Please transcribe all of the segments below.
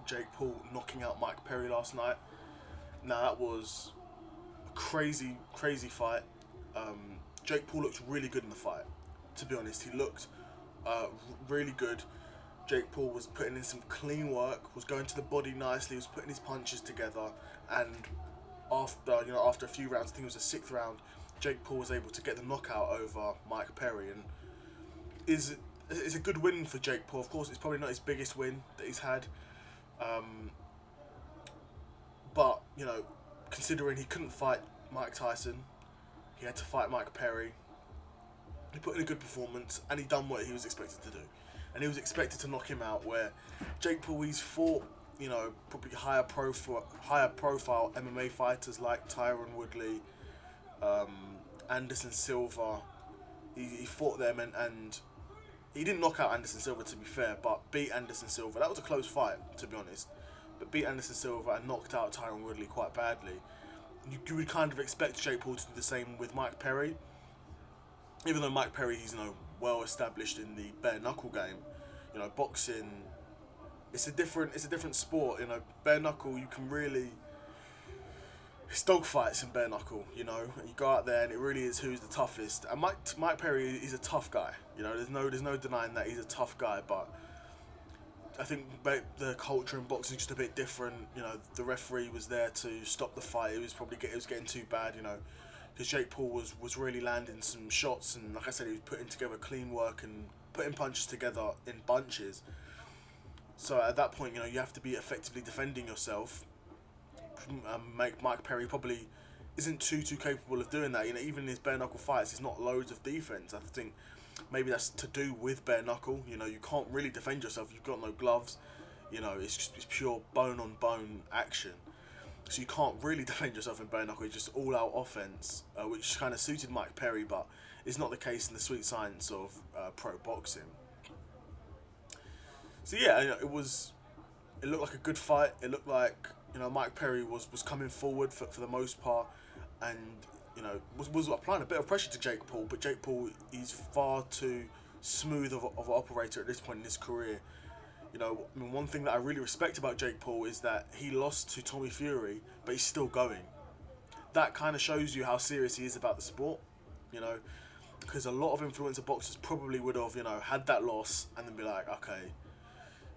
Jake Paul knocking out Mike Perry last night. Now that was a crazy, crazy fight. Jake Paul looked really good in the fight. To be honest, he looked really good. Jake Paul was putting in some clean work, was going to the body nicely, was putting his punches together, and after a few rounds, I think it was the sixth round, Jake Paul was able to get the knockout over Mike Perry, and is a good win for Jake Paul. Of course, it's probably not his biggest win that he's had, but considering he couldn't fight Mike Tyson, he had to fight Mike Perry. He put in a good performance, and he done what he was expected to do. And he was expected to knock him out, where Jake Paul, he's fought, probably higher profile MMA fighters like Tyron Woodley, Anderson Silva. He fought them, and he didn't knock out Anderson Silva, to be fair, but beat Anderson Silva. That was a close fight, to be honest. But beat Anderson Silva and knocked out Tyron Woodley quite badly. You would kind of expect Jake Paul to do the same with Mike Perry. Even though Mike Perry, he's well established in the bare knuckle game. Boxing, it's a different sport. Bare knuckle, you can really, it's dogfights in bare knuckle. You go out there and it really is who's the toughest. And Mike Perry, he's a tough guy. There's no denying that he's a tough guy. But I think the culture in boxing is just a bit different. The referee was there to stop the fight. It was getting too bad. Because Jake Paul was really landing some shots, and like I said, he was putting together clean work and putting punches together in bunches. So at that point, you have to be effectively defending yourself. Mike Perry probably isn't too capable of doing that. Even in his bare knuckle fights, there's not loads of defense. I think maybe that's to do with bare knuckle. You can't really defend yourself. You've got no gloves. It's pure bone on bone action. So you can't really defend yourself in bare knuckle. It's just all out offense, which kind of suited Mike Perry, but it's not the case in the sweet science of pro boxing. So yeah, it looked like a good fight. It looked like Mike Perry was coming forward for the most part, and was applying a bit of pressure to Jake Paul. But Jake Paul, he's far too smooth of an operator at this point in his career. One thing that I really respect about Jake Paul is that he lost to Tommy Fury, but he's still going. That kind of shows you how serious he is about the sport, because a lot of influencer boxers probably would have, had that loss and then be like, okay,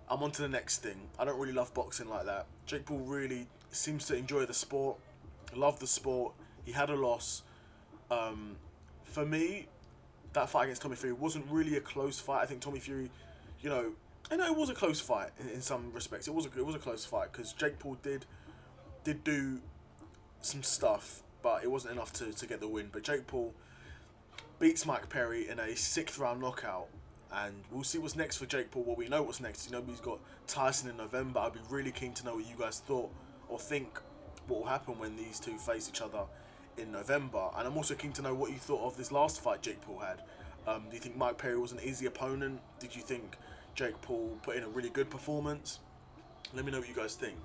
I'm on to the next thing. I don't really love boxing like that. Jake Paul really seems to enjoy the sport, love the sport. He had a loss. For me, that fight against Tommy Fury wasn't really a close fight. I think Tommy Fury, I know it was a close fight in some respects. It was a close fight because Jake Paul did do some stuff, but it wasn't enough to get the win. But Jake Paul beats Mike Perry in a sixth round knockout, and we'll see what's next for Jake Paul. Well, we know what's next. He's got Tyson in November. I'd be really keen to know what you guys thought or think what will happen when these two face each other in November. And I'm also keen to know what you thought of this last fight Jake Paul had. Do you think Mike Perry was an easy opponent? Did you think Jake Paul put in a really good performance? Let me know what you guys think.